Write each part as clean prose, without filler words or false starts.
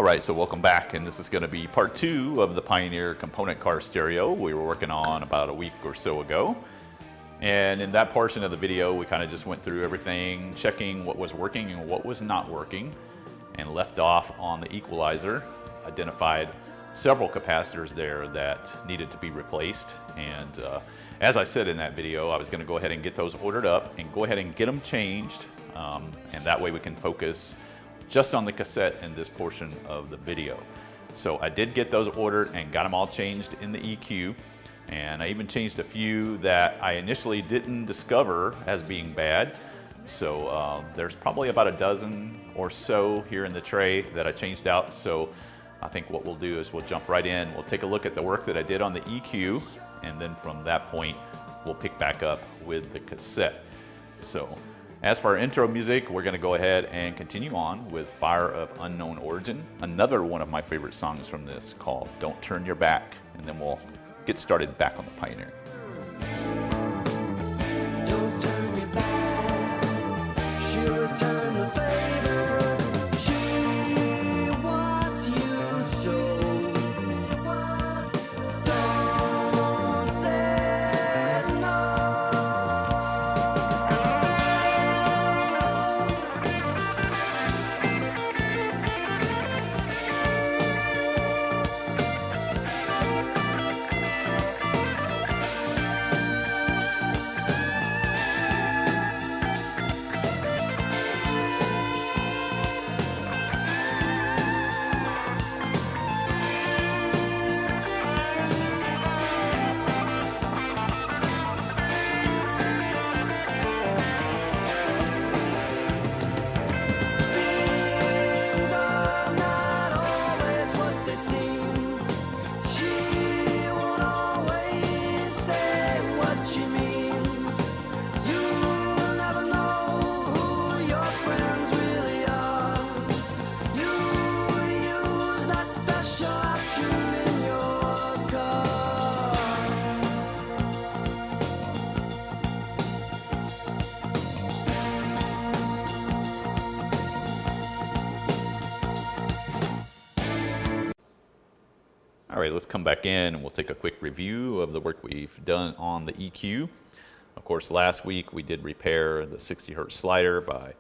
All right, so welcome back, and this is going to be part 2 of the Pioneer component car stereo we were working on about a week or so ago. And in that portion of the video, we kind of just went through everything, checking what was working and what was not working, and left off on the equalizer, identified several capacitors there that needed to be replaced. And as I said in that video, I was going to go ahead and get those ordered up and go ahead and get them changed, and that way we can focus just on the cassette in this portion of the video. So I did get those ordered and got them all changed in the EQ, and I even changed a few that I initially didn't discover as being bad. So there's probably about a dozen or so here in the tray that I changed out. So I think what we'll do is we'll jump right in, we'll take a look at the work that I did on the EQ, and then from that point we'll pick back up with the cassette. So as for our intro music, we're going to go ahead and continue on with Fire of Unknown Origin, another one of my favorite songs from this called Don't Turn Your Back, and then we'll get started back on the Pioneer. Don't turn your back, she'll return the favor. She wants you so. Don't say no. Things are not always what they seem. She won't always say what she means. You'll never know who your friends really are. You use that special option in your car. All right, let's come back in and we'll take a quick review of the work we've done on the EQ. Of course, last week we did repair the 60 hertz slider by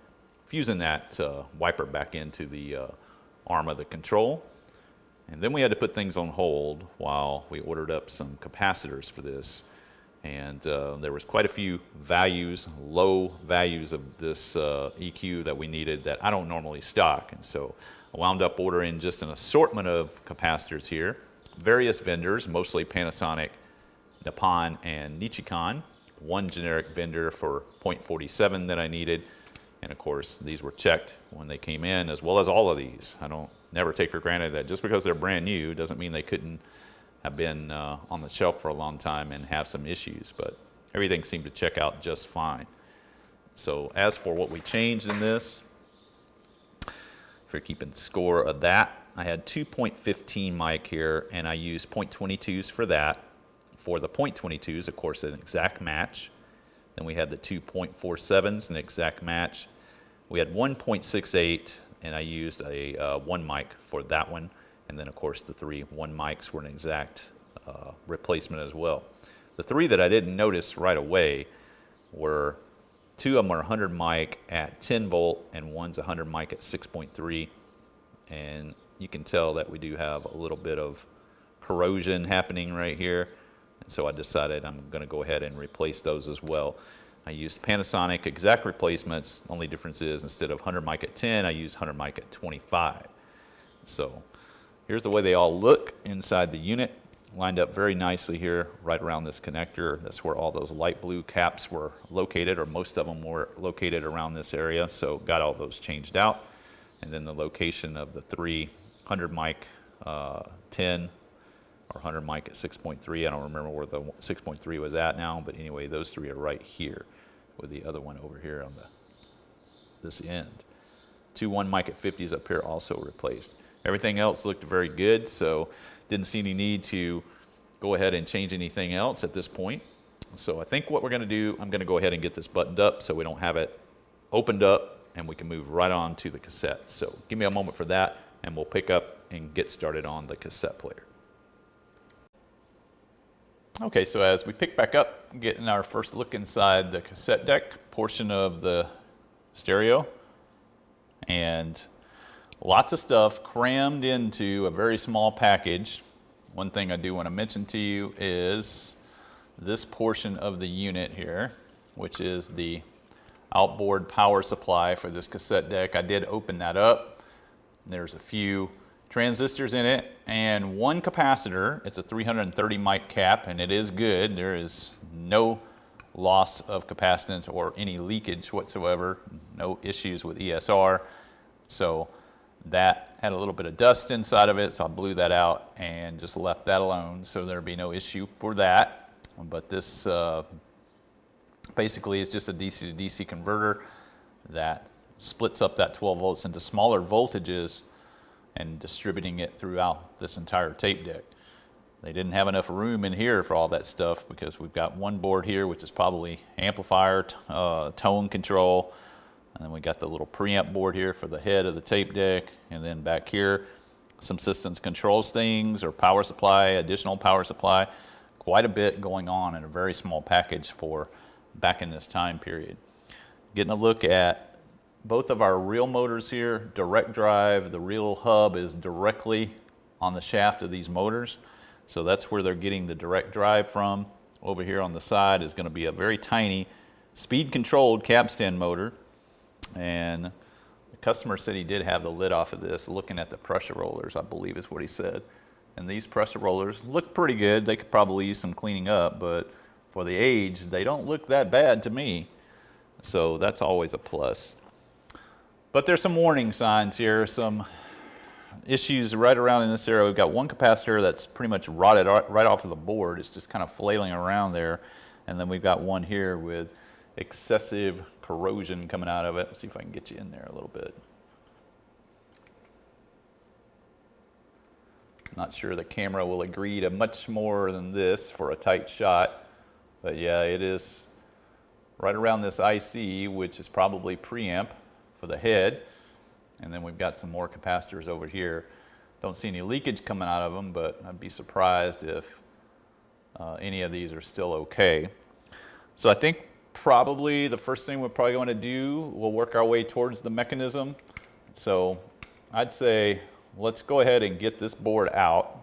fusing that wiper back into the arm of the control. And then we had to put things on hold while we ordered up some capacitors for this. And there was quite a few values, low values of this EQ that we needed that I don't normally stock. And so I wound up ordering just an assortment of capacitors here. Various vendors, mostly Panasonic, Nippon, and Nichicon. One generic vendor for 0.47 that I needed. And of course, these were checked when they came in, as well as all of these. I don't never take for granted that just because they're brand new doesn't mean they couldn't have been on the shelf for a long time and have some issues, but everything seemed to check out just fine. So as for what we changed in this, if you're keeping score of that, I had 2.15 mic here, and I used 0.22s for that. For the 0.22s, of course, an exact match. Then we had the 2.47s, an exact match. We had 1.68, and I used a 1 mic for that one. And then, of course, the 3 1 mics were an exact replacement as well. The 3 that I didn't notice right away were 2 of them are 100 mic at 10 volt, and one's 100 mic at 6.3. And you can tell that we do have a little bit of corrosion happening right here. And so I decided I'm going to go ahead and replace those as well. I used Panasonic exact replacements. Only difference is instead of 100 mic at 10, I used 100 mic at 25. So here's the way they all look inside the unit. Lined up very nicely here, right around this connector. That's where all those light blue caps were located, or most of them were located around this area. So got all those changed out. And then the location of the 3 100 mic 10 or 100 mic at 6.3. I don't remember where the 6.3 was at now, but anyway, those 3 are right here, with the other one over here on this end. 2 1 mic at 50s up here also replaced. Everything else looked very good, so didn't see any need to go ahead and change anything else at this point. So I think what we're going to do, I'm going to go ahead and get this buttoned up so we don't have it opened up, and we can move right on to the cassette. So give me a moment for that, and we'll pick up and get started on the cassette player. Okay, so as we pick back up, getting our first look inside the cassette deck portion of the stereo, and lots of stuff crammed into a very small package. One thing I do want to mention to you is this portion of the unit here, which is the outboard power supply for this cassette deck. I did open that up. There's a few transistors in it and one capacitor. It's a 330 mic cap, and it is good. There is no loss of capacitance or any leakage whatsoever, no issues with ESR. So that had a little bit of dust inside of it, so I blew that out and just left that alone, so there'd be no issue for that. But this basically is just a DC to DC converter that splits up that 12 volts into smaller voltages and distributing it throughout this entire tape deck. They didn't have enough room in here for all that stuff because we've got one board here, which is probably amplifier, tone control, and then we got the little preamp board here for the head of the tape deck, and then back here, some systems controls things or power supply, additional power supply. Quite a bit going on in a very small package for back in this time period. Getting a look at both of our reel motors here, direct drive. The reel hub is directly on the shaft of these motors, so that's where they're getting the direct drive from. Over here on the side is going to be a very tiny speed controlled capstan motor, and the customer said he did have the lid off of this. Looking at the pressure rollers, I believe is what he said, and these pressure rollers look pretty good. They could probably use some cleaning up, but for the age they don't look that bad to me, so that's always a plus. But there's some warning signs here, some issues right around in this area. We've got one capacitor that's pretty much rotted right off of the board. It's just kind of flailing around there. And then we've got one here with excessive corrosion coming out of it. Let's see if I can get you in there a little bit. Not sure the camera will agree to much more than this for a tight shot. But yeah, it is right around this IC, which is probably preamp for the head, and then we've got some more capacitors over here. Don't see any leakage coming out of them, but I'd be surprised if any of these are still okay. So I think probably the first thing we're probably going to do, we'll work our way towards the mechanism. So I'd say let's go ahead and get this board out.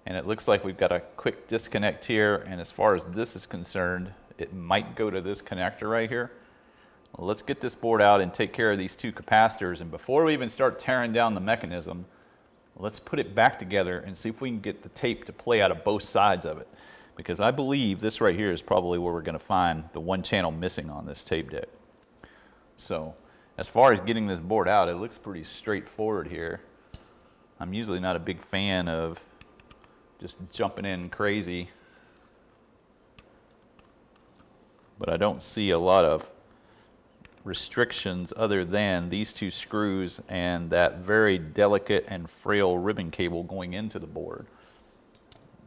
And it looks like we've got a quick disconnect here, and as far as this is concerned, it might go to this connector right here. Well, let's get this board out and take care of these two capacitors, and before we even start tearing down the mechanism, let's put it back together and see if we can get the tape to play out of both sides of it, because I believe this right here is probably where we're going to find the one channel missing on this tape deck. So as far as getting this board out, it looks pretty straightforward here. I'm usually not a big fan of just jumping in crazy, but I don't see a lot of restrictions other than these two screws and that very delicate and frail ribbon cable going into the board.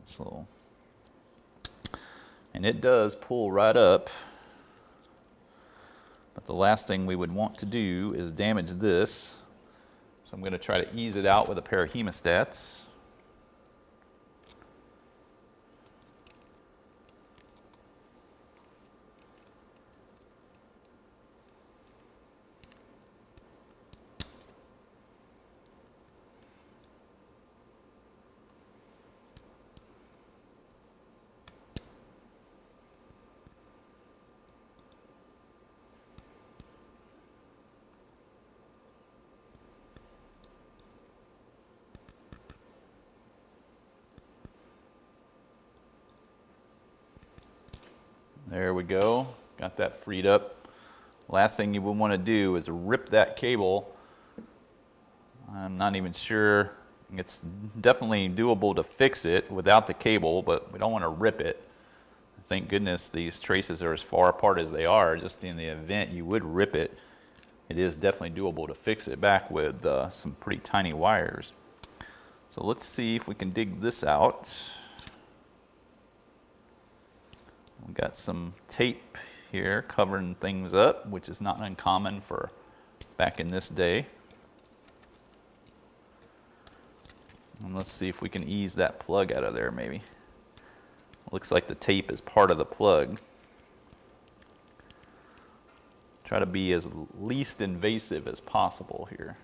So, and it does pull right up, but the last thing we would want to do is damage this. So I'm going to try to ease it out with a pair of hemostats. There we go, got that freed up. Last thing you would want to do is rip that cable. I'm not even sure, it's definitely doable to fix it without the cable, but we don't want to rip it. Thank goodness these traces are as far apart as they are. Just in the event you would rip it, it is definitely doable to fix it back with some pretty tiny wires. So let's see if we can dig this out. We've got some tape here covering things up, which is not uncommon for back in this day. And let's see if we can ease that plug out of there maybe. Looks like the tape is part of the plug. Try to be as least invasive as possible here.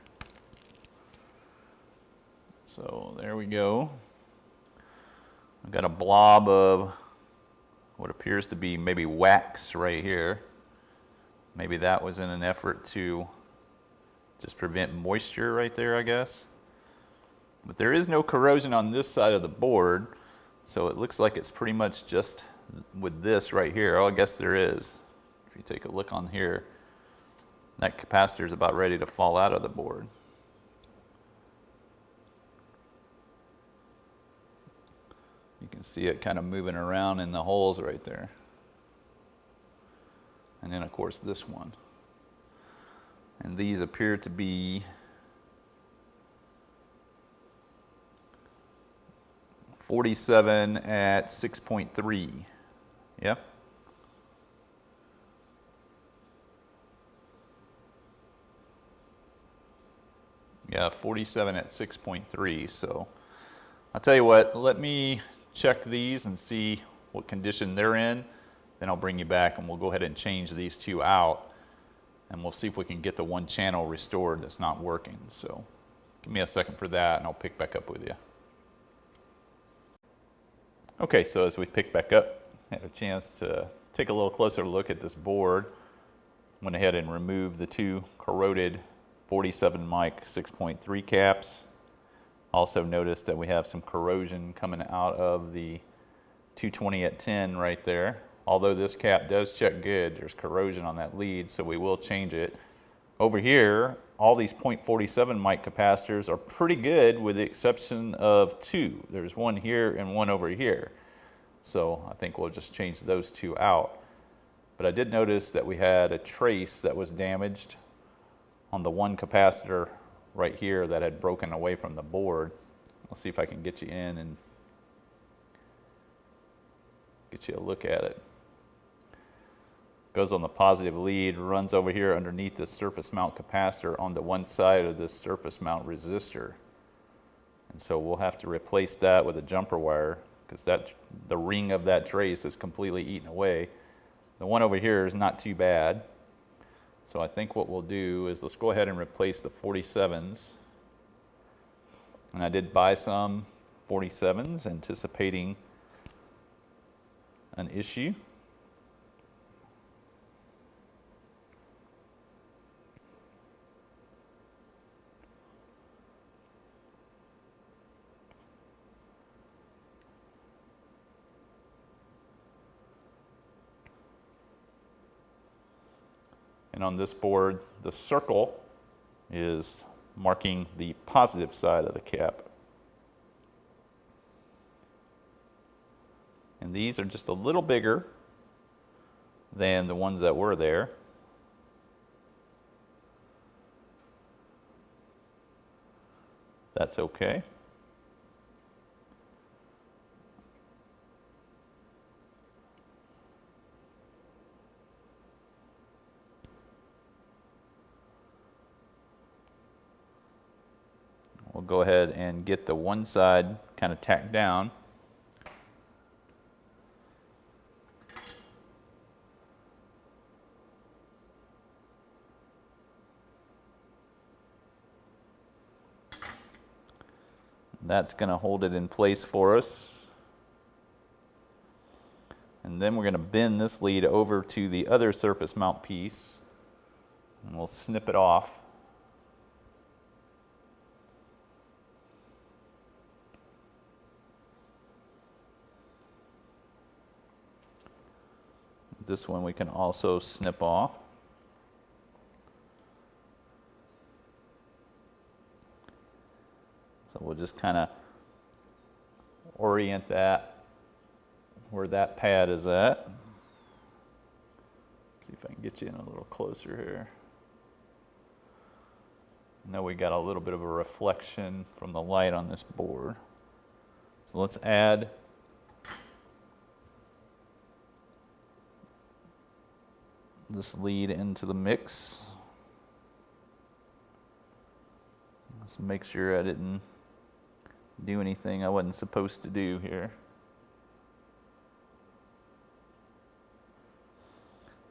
So there we go. I've got a blob of what appears to be maybe wax right here. Maybe that was in an effort to just prevent moisture right there, I guess. But there is no corrosion on this side of the board, so it looks like it's pretty much just with this right here. Oh, I guess there is. If you take a look on here, that capacitor is about ready to fall out of the board. You can see it kind of moving around in the holes right there. And then of course this one. And these appear to be 47 at 6.3. Yeah? Yeah, 47 at 6.3. So I'll tell you what, let me check these and see what condition they're in. Then I'll bring you back and we'll go ahead and change these two out. And we'll see if we can get the one channel restored that's not working. So give me a second for that and I'll pick back up with you. Okay, so as we pick back up, I had a chance to take a little closer look at this board. Went ahead and removed the two corroded 47 mic 6.3 caps. Also noticed that we have some corrosion coming out of the 220 at 10 right there. Although this cap does check good, there's corrosion on that lead, so we will change it. Over here, all these .47 mic capacitors are pretty good with the exception of two. There's one here and one over here. So I think we'll just change those two out. But I did notice that we had a trace that was damaged on the one capacitor right here that had broken away from the board. Let's see if I can get you in and get you a look at it. Goes on the positive lead, runs over here underneath this surface mount capacitor onto one side of this surface mount resistor. And so we'll have to replace that with a jumper wire because the ring of that trace is completely eaten away. The one over here is not too bad. So I think what we'll do is let's go ahead and replace the 47s. And I did buy some 47s anticipating an issue. And on this board, the circle is marking the positive side of the cap. And these are just a little bigger than the ones that were there. That's okay. We'll go ahead and get the one side kind of tacked down. That's going to hold it in place for us. And then we're going to bend this lead over to the other surface mount piece and we'll snip it off. This one we can also snip off. So we'll just kind of orient that where that pad is at. See if I can get you in a little closer here. I know we got a little bit of a reflection from the light on this board. So let's add this lead into the mix. Let's make sure I didn't do anything I wasn't supposed to do here.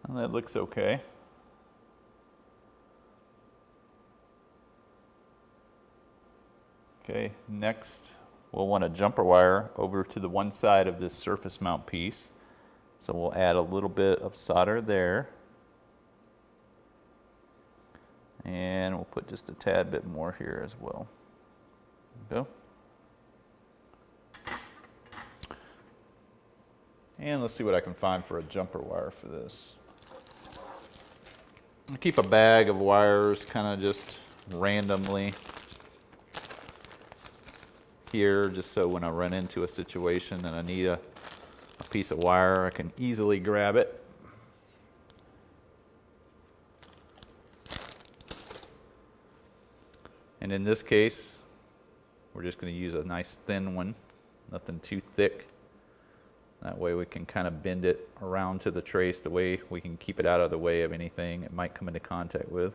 Well, that looks okay. Okay, next we'll want a jumper wire over to the one side of this surface mount piece. So we'll add a little bit of solder there. And we'll put just a tad bit more here as well. There we go. And let's see what I can find for a jumper wire for this. I keep a bag of wires kind of just randomly here, just so when I run into a situation and I need a piece of wire, I can easily grab it. And in this case, we're just going to use a nice thin one, nothing too thick. That way we can kind of bend it around to the trace, the way we can keep it out of the way of anything it might come into contact with.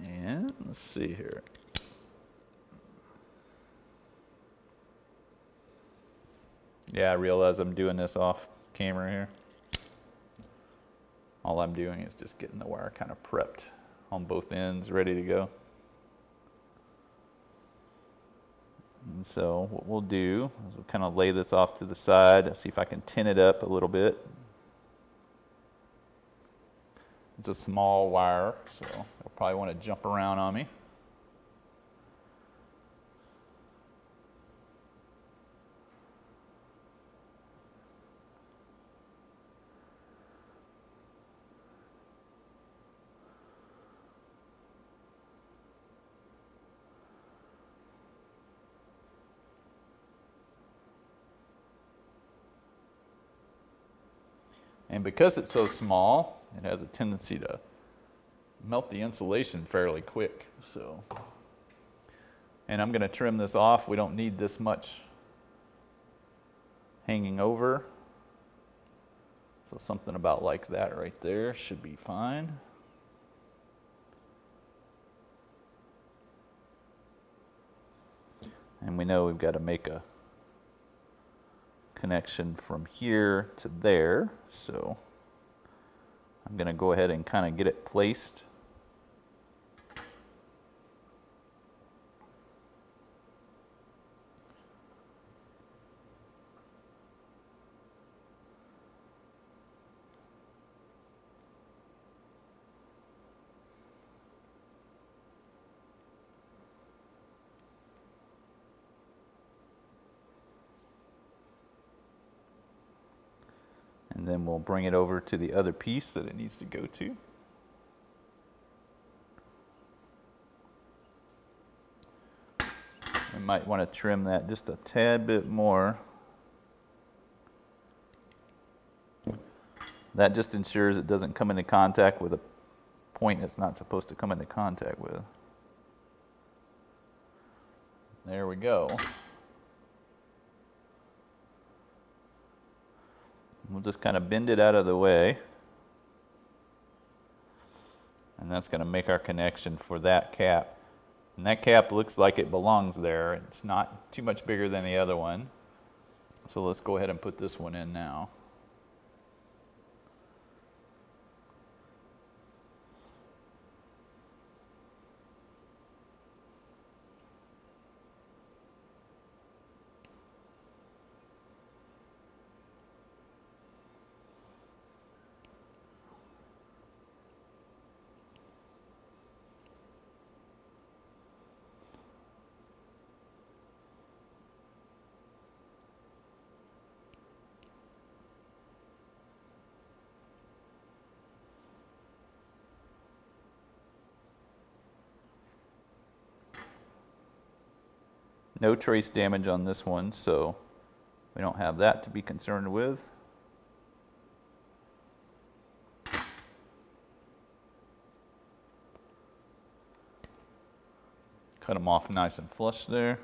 And let's see here. Yeah, I realize I'm doing this off camera here. All I'm doing is just getting the wire kind of prepped on both ends, ready to go. And so what we'll do is we'll kind of lay this off to the side, see if I can tin it up a little bit. It's a small wire, so it'll probably want to jump around on me. And because it's so small, it has a tendency to melt the insulation fairly quick. So, and I'm going to trim this off. We don't need this much hanging over. So something about like that right there should be fine. And we know we've got to make a connection from here to there, so I'm going to go ahead and kind of get it placed. And then we'll bring it over to the other piece that it needs to go to. We might want to trim that just a tad bit more. That just ensures it doesn't come into contact with a point it's not supposed to come into contact with. There we go. We'll just kind of bend it out of the way. And that's going to make our connection for that cap. And that cap looks like it belongs there. It's not too much bigger than the other one. So let's go ahead and put this one in now. No trace damage on this one, so we don't have that to be concerned with. Cut them off nice and flush there.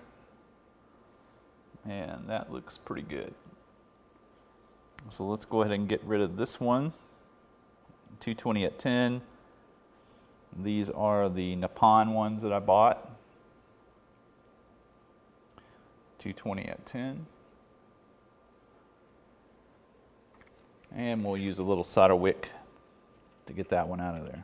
And that looks pretty good. So let's go ahead and get rid of this one. 220 at 10. These are the Nippon ones that I bought. 220 at 10. And we'll use a little solder wick to get that one out of there.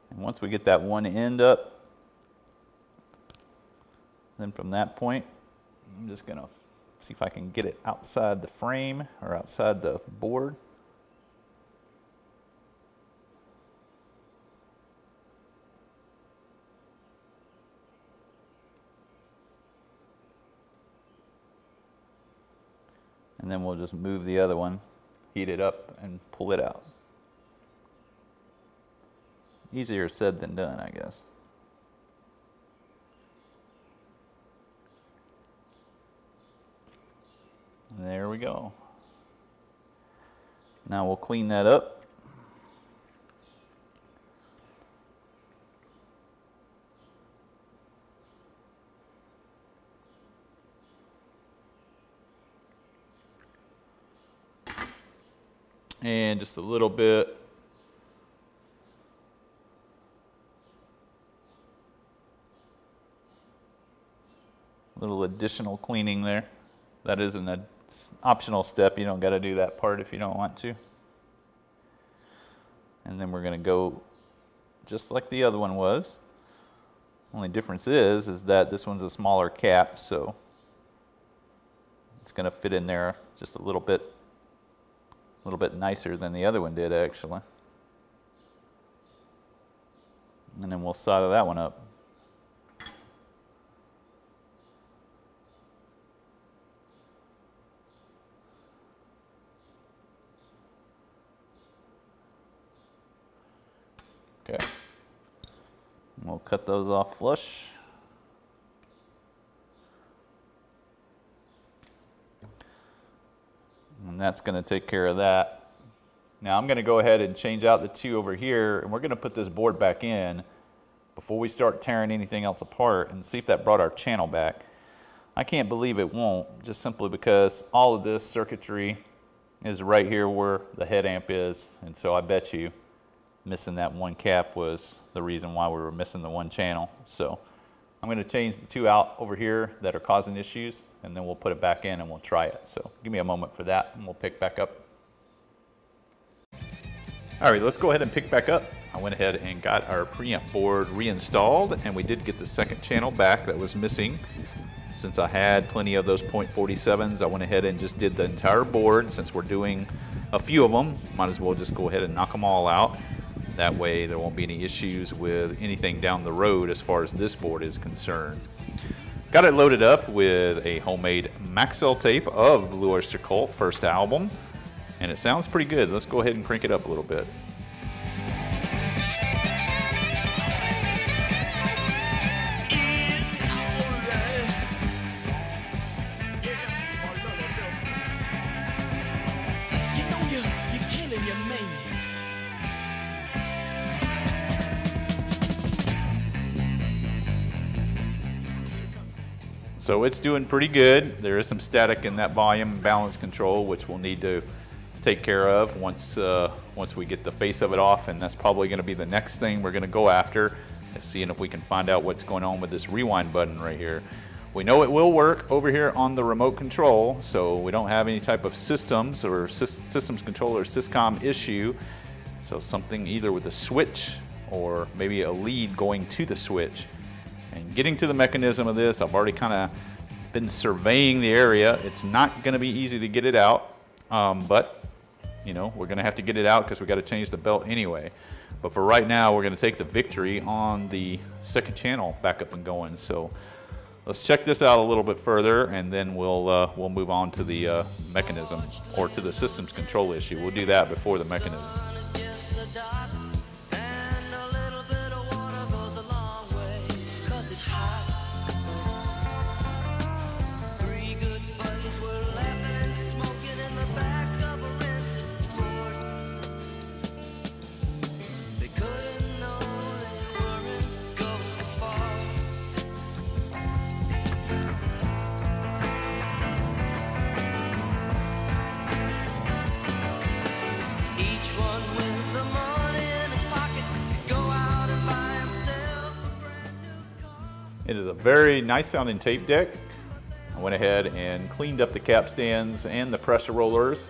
And once we get that one end up, then from that point, I'm just gonna see if I can get it outside the frame or outside the board. And then we'll just move the other one, heat it up, and pull it out. Easier said than done, I guess. There we go. Now we'll clean that up. And just a little bit little additional cleaning there. That is an optional step. You don't got to do that part if you don't want to. And then we're going to go just like the other one was. Only difference is that this one's a smaller cap, so it's going to fit in there just a little bit nicer than the other one did, actually. And then we'll solder that one up. Okay. And we'll cut those off flush. And that's going to take care of that. Now I'm going to go ahead and change out the two over here, and we're going to put this board back in before we start tearing anything else apart and see if that brought our channel back. I can't believe it won't, just simply because all of this circuitry is right here where the head amp is, and so I bet you missing that one cap was the reason why we were missing the one channel. So I'm going to change the two out over here that are causing issues, and then we'll put it back in and we'll try it. So give me a moment for that and we'll pick back up. All right, let's go ahead and pick back up. I went ahead and got our preamp board reinstalled, and we did get the second channel back that was missing. Since I had plenty of those .47s, I went ahead and just did the entire board. Since we're doing a few of them, might as well just go ahead and knock them all out. That way there won't be any issues with anything down the road as far as this board is concerned. Got it loaded up with a homemade Maxell tape of Blue Oyster Cult first album, and it sounds pretty good. Let's go ahead and crank it up a little bit. So it's doing pretty good. There is some static in that volume balance control, which we'll need to take care of once we get the face of it off, and that's probably going to be the next thing we're going to go after, is seeing if we can find out what's going on with this rewind button right here. We know it will work over here on the remote control, so we don't have any type of systems or systems control or syscom issue. So something either with a switch or maybe a lead going to the switch. And getting to the mechanism of this, I've already kind of been surveying the area. It's not going to be easy to get it out, but you know, we're going to have to get it out because we got to change the belt anyway. But for right now, we're going to take the victory on the second channel back up and going. So let's check this out a little bit further, and then we'll move on to the mechanism, or to the systems control issue. We'll do that before the mechanism. It is a very nice sounding tape deck. I went ahead and cleaned up the capstans and the pressure rollers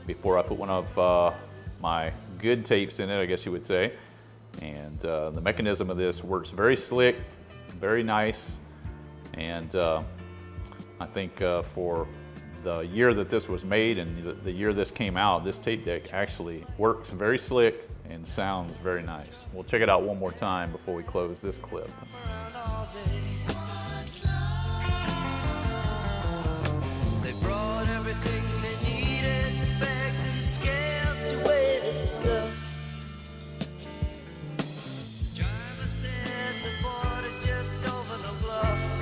before I put one of my good tapes in it, I guess you would say. And the mechanism of this works very slick, very nice. And I think for the year that this was made and the year this came out, this tape deck actually works very slick and sounds very nice. We'll check it out one more time before we close this clip. They brought everything they needed, bags and scales to weigh the stuff. Driver said the border's just over the bluff.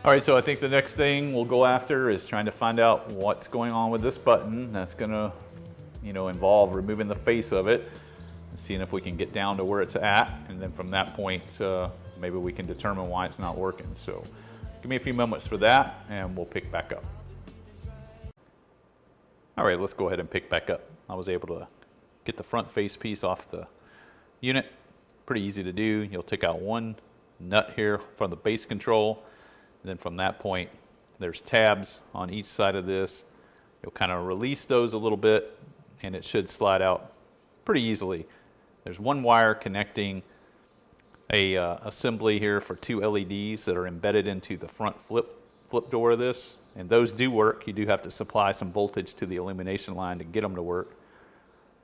All right, so I think the next thing we'll go after is trying to find out what's going on with this button. That's gonna, involve removing the face of it and seeing if we can get down to where it's at. And then from that point, maybe we can determine why it's not working. So give me a few moments for that and we'll pick back up. All right, let's go ahead and pick back up. I was able to get the front face piece off the unit. Pretty easy to do. You'll take out one nut here from the base control. And then from that point, there's tabs on each side of this. You'll kind of release those a little bit and it should slide out pretty easily. There's one wire connecting a assembly here for two LEDs that are embedded into the front flip door of this. And those do work. You do have to supply some voltage to the illumination line to get them to work,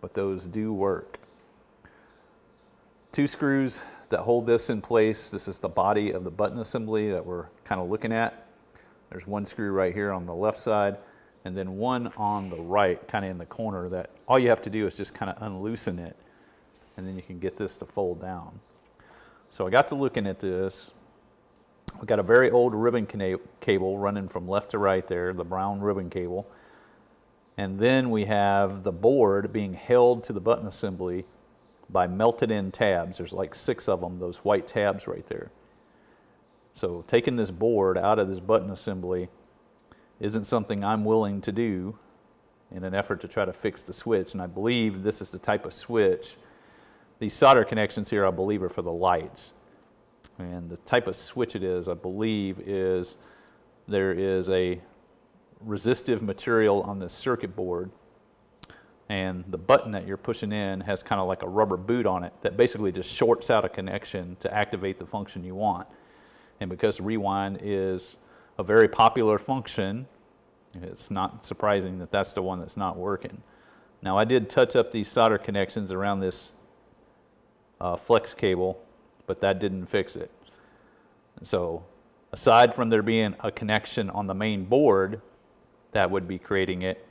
but those do work. Two screws that hold this in place. This is the body of the button assembly that we're kind of looking at. There's one screw right here on the left side and then one on the right, kind of in the corner, that all you have to do is just kind of unloosen it and then you can get this to fold down. So I got to looking at this. We got a very old ribbon cable running from left to right there, the brown ribbon cable. And then we have the board being held to the button assembly by melted in tabs. There's like 6 of them, those white tabs right there. So taking this board out of this button assembly isn't something I'm willing to do in an effort to try to fix the switch. And I believe this is the type of switch. These solder connections here, I believe, are for the lights. And the type of switch it is, I believe, is there is a resistive material on this circuit board, and the button that you're pushing in has kind of like a rubber boot on it that basically just shorts out a connection to activate the function you want. And because rewind is a very popular function, it's not surprising that that's the one that's not working. Now I did touch up these solder connections around this flex cable, but that didn't fix it. So aside from there being a connection on the main board that would be creating it,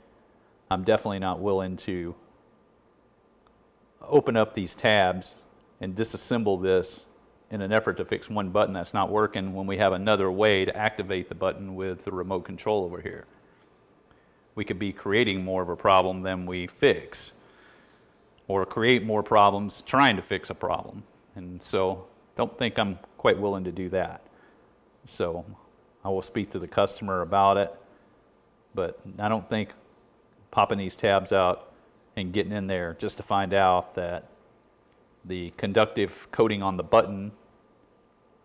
I'm definitely not willing to open up these tabs and disassemble this in an effort to fix one button that's not working when we have another way to activate the button with the remote control over here. We could be creating more of a problem than we fix, or create more problems trying to fix a problem. And so don't think I'm quite willing to do that. So I will speak to the customer about it, but I don't think popping these tabs out and getting in there just to find out that the conductive coating on the button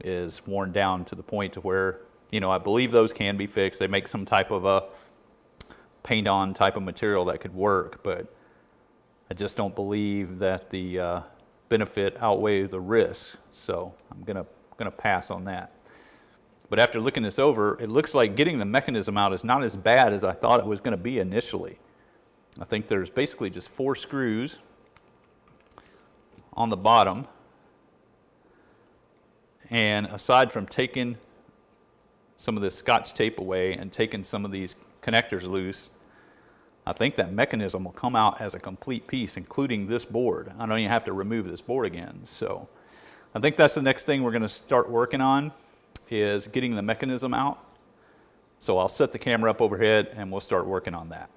is worn down to the point to where, I believe those can be fixed. They make some type of a paint-on type of material that could work, but I just don't believe that the benefit outweighs the risk. So I'm gonna pass on that. But after looking this over, it looks like getting the mechanism out is not as bad as I thought it was going to be initially. I think there's basically just 4 screws on the bottom. And aside from taking some of this Scotch tape away and taking some of these connectors loose, I think that mechanism will come out as a complete piece, including this board. I don't even have to remove this board again. So I think that's the next thing we're going to start working on, is getting the mechanism out. So I'll set the camera up overhead and we'll start working on that.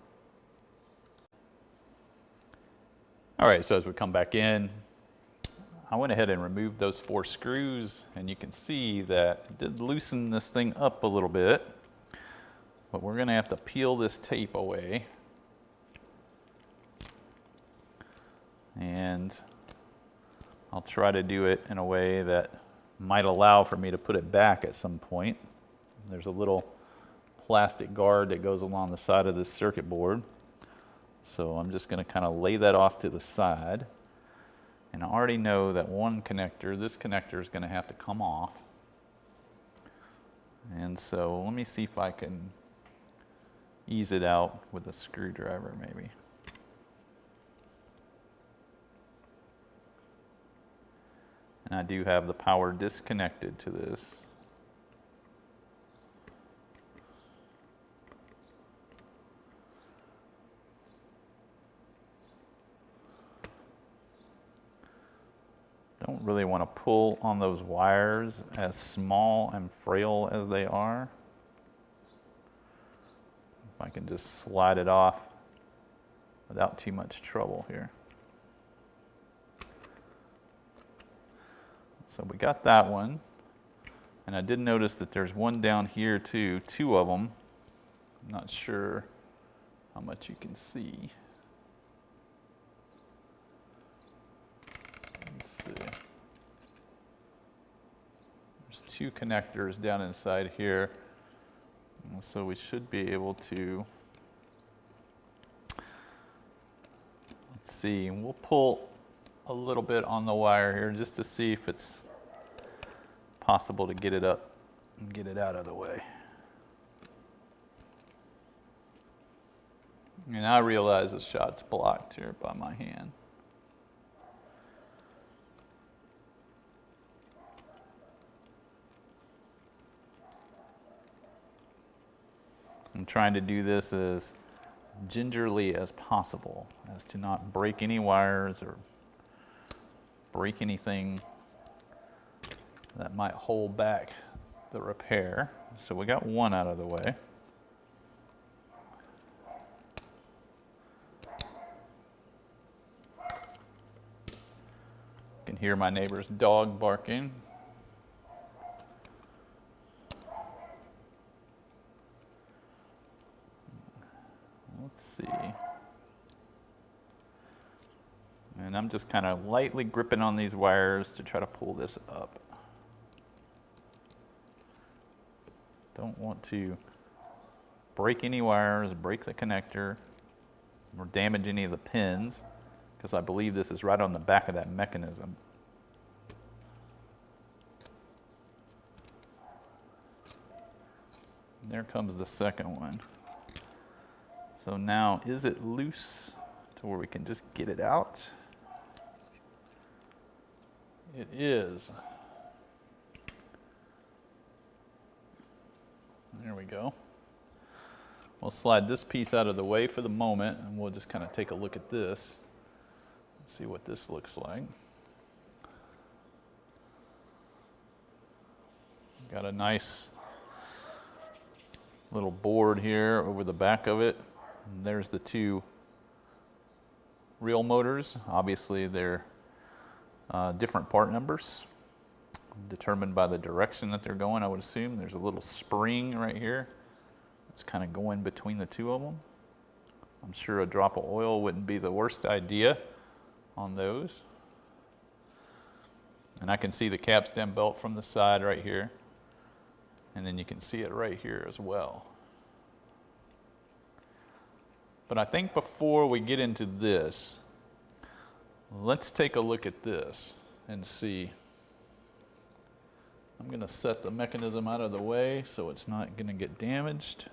All right, so as we come back in, I went ahead and removed those 4 screws, and you can see that it did loosen this thing up a little bit, but we're gonna have to peel this tape away. And I'll try to do it in a way that might allow for me to put it back at some point. There's a little plastic guard that goes along the side of this circuit board. So I'm just going to kind of lay that off to the side. And I already know that one connector, this connector is going to have to come off. And so let me see if I can ease it out with a screwdriver maybe. And I do have the power disconnected to this. Don't really want to pull on those wires as small and frail as they are. If I can just slide it off without too much trouble here. So we got that one. And I did notice that there's one down here too, 2 of them. I'm not sure how much you can see. Let's see. There's 2 connectors down inside here. So we should be able to, let's see, we'll pull a little bit on the wire here just to see if it's possible to get it up and get it out of the way. And I realize the shot's blocked here by my hand. I'm trying to do this as gingerly as possible, as to not break any wires or break anything that might hold back the repair. So we got one out of the way. You can hear my neighbor's dog barking. Let's see. And I'm just kind of lightly gripping on these wires to try to pull this up. Don't want to break any wires, break the connector, or damage any of the pins, because I believe this is right on the back of that mechanism. And there comes the second one. So now, is it loose to where we can just get it out? It is. There we go. We'll slide this piece out of the way for the moment, and we'll just kind of take a look at this and see what this looks like. Got a nice little board here over the back of it. And there's the 2 real motors. Obviously, they're different part numbers, determined by the direction that they're going, I would assume. There's a little spring right here. It's kind of going between the 2 of them. I'm sure a drop of oil wouldn't be the worst idea on those. And I can see the capstan belt from the side right here. And then you can see it right here as well. But I think before we get into this, let's take a look at this and see. I'm going to set the mechanism out of the way so it's not going to get damaged.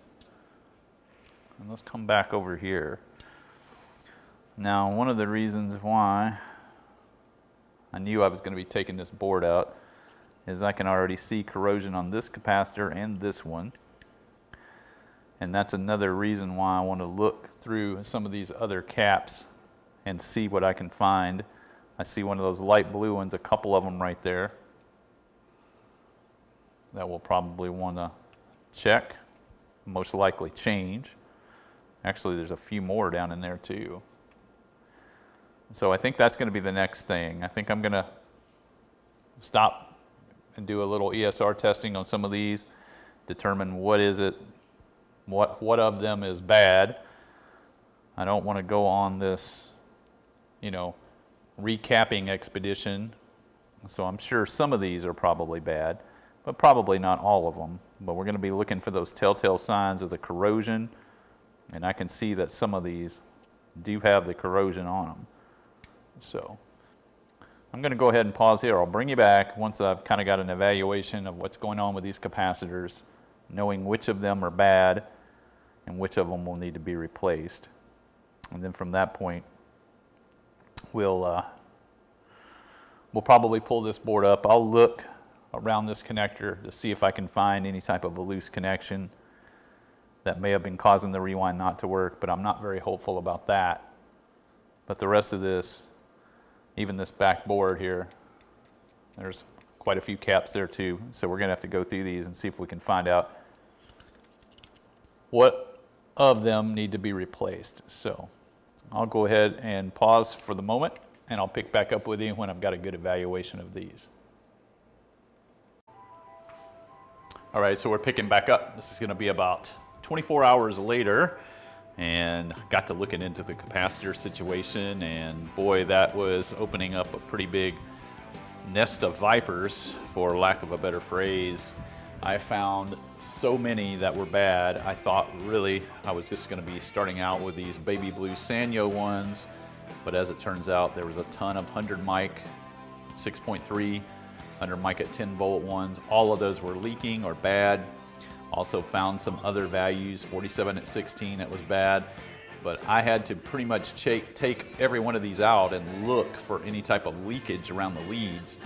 And let's come back over here. Now, one of the reasons why I knew I was going to be taking this board out is I can already see corrosion on this capacitor and this one. And that's another reason why I want to look through some of these other caps and see what I can find. I see one of those light blue ones, a couple of them right there. that we'll probably want to check, most likely change. Actually, there's a few more down in there too. So I think that's going to be the next thing. I think I'm going to stop and do a little ESR testing on some of these, determine what is it, what of them is bad. I don't want to go on this, recapping expedition. So I'm sure some of these are probably bad, but probably not all of them. But we're going to be looking for those telltale signs of the corrosion, and I can see that some of these do have the corrosion on them. So I'm going to go ahead and pause here. I'll bring you back once I've kind of got an evaluation of what's going on with these capacitors, knowing which of them are bad and which of them will need to be replaced. And then from that point, we'll probably pull this board up. I'll look around this connector to see if I can find any type of a loose connection that may have been causing the rewind not to work, but I'm not very hopeful about that. But the rest of this, even this back board here, there's quite a few caps there too. So we're going to have to go through these and see if we can find out what of them need to be replaced. So I'll go ahead and pause for the moment, and I'll pick back up with you when I've got a good evaluation of these. All right, so we're picking back up. This is going to be about 24 hours later, and got to looking into the capacitor situation, and boy, that was opening up a pretty big nest of vipers, for lack of a better phrase. I found so many that were bad. I thought really I was just going to be starting out with these baby blue Sanyo ones, but as it turns out, there was a ton of 100 mic 6.3, 100 mic at 10 volt ones. All of those were leaking or bad. Also found some other values, 47 at 16, that was bad. But I had to pretty much take every one of these out and look for any type of leakage around the leads.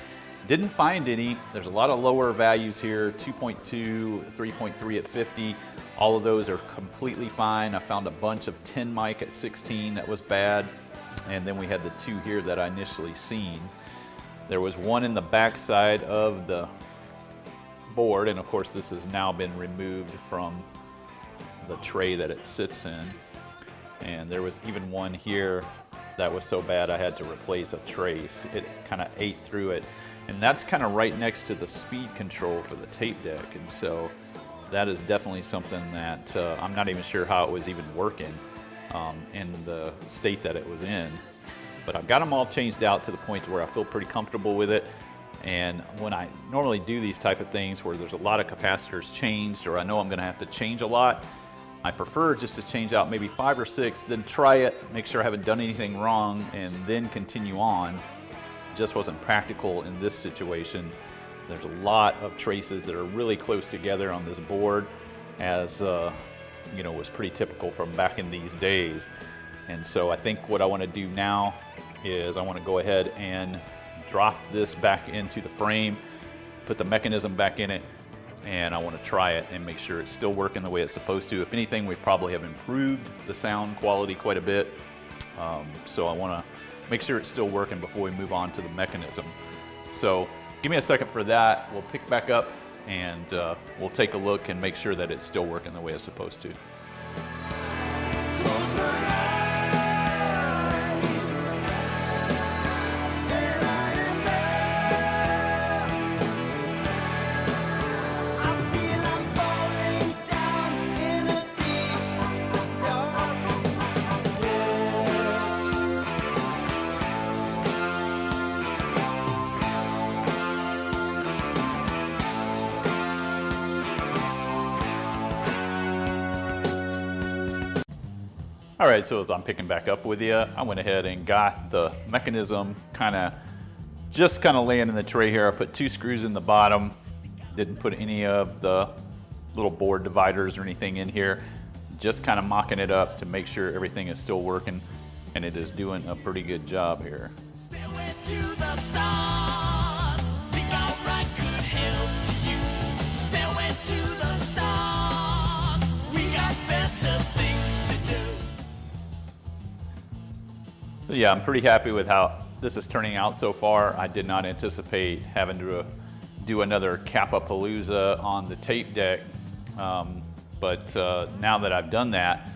Didn't find any. There's a lot of lower values here, 2.2, 3.3 at 50. All of those are completely fine. I found a bunch of 10 mic at 16 that was bad. And then we had the two here that I initially seen. There was one in the back side of the board, and of course this has now been removed from the tray that it sits in. And there was even one here that was so bad I had to replace a trace. It kind of ate through it. And that's kind of right next to the speed control for the tape deck. And so that is definitely something that I'm not even sure how it was even working in the state that it was in. But I've got them all changed out to the point where I feel pretty comfortable with it. And when I normally do these type of things where there's a lot of capacitors changed, or I know I'm going to have to change a lot, I prefer just to change out maybe 5 or 6, then try it, make sure I haven't done anything wrong, and then continue on. It just wasn't practical in this situation. There's a lot of traces that are really close together on this board, as was pretty typical from back in these days. And so I think what I want to do now is I want to go ahead and drop this back into the frame, put the mechanism back in it, and I want to try it and make sure it's still working the way it's supposed to. If anything, we probably have improved the sound quality quite a bit. So I want to make sure it's still working before we move on to the mechanism. So give me a second for that. We'll pick back up and we'll take a look and make sure that it's still working the way it's supposed to. Close my eyes. All right, so as I'm picking back up with you, I went ahead and got the mechanism just kind of laying in the tray here. I put 2 screws in the bottom, didn't put any of the little board dividers or anything in here, just kind of mocking it up to make sure everything is still working, and it is doing a pretty good job here. Stairway to the stars. Think alright could help to you. Stairway to the stars. We got better things to do. So yeah, I'm pretty happy with how this is turning out so far. I did not anticipate having to do another Kappa-palooza on the tape deck. But now that I've done that,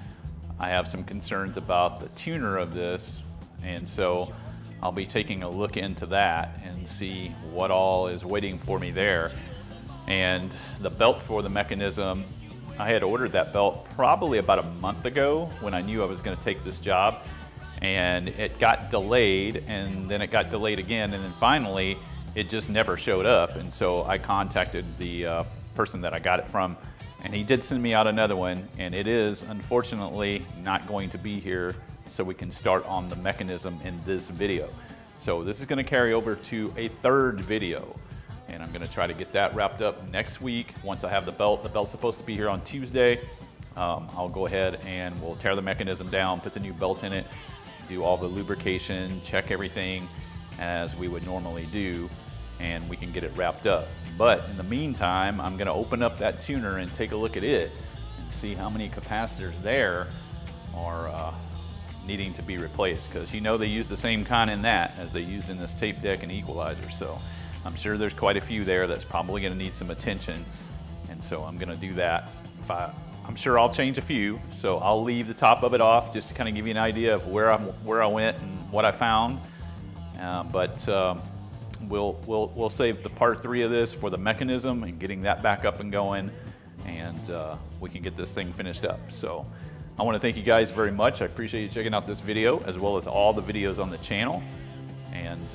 I have some concerns about the tuner of this, and so I'll be taking a look into that and see what all is waiting for me there. And the belt for the mechanism, I had ordered that belt probably about a month ago when I knew I was going to take this job, and it got delayed, and then it got delayed again, and then finally it just never showed up. And so I contacted the person that I got it from, and he did send me out another one, and it is unfortunately not going to be here so we can start on the mechanism in this video. So this is going to carry over to a third video, and I'm going to try to get that wrapped up next week once I have the belt. The belt's supposed to be here on Tuesday. I'll go ahead and we'll tear the mechanism down, put the new belt in it, do all the lubrication, check everything as we would normally do, and we can get it wrapped up. But in the meantime, I'm going to open up that tuner and take a look at it and see how many capacitors there are needing to be replaced, because you know they use the same kind in that as they used in this tape deck and equalizer. So I'm sure there's quite a few there that's probably going to need some attention, and so I'm going to do that. I'm sure I'll change a few, so I'll leave the top of it off just to kind of give you an idea of where I went and what I found. We'll save the part 3 of this for the mechanism and getting that back up and going, and we can get this thing finished up. So I want to thank you guys very much. I appreciate you checking out this video as well as all the videos on the channel, and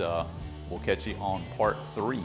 we'll catch you on part 3.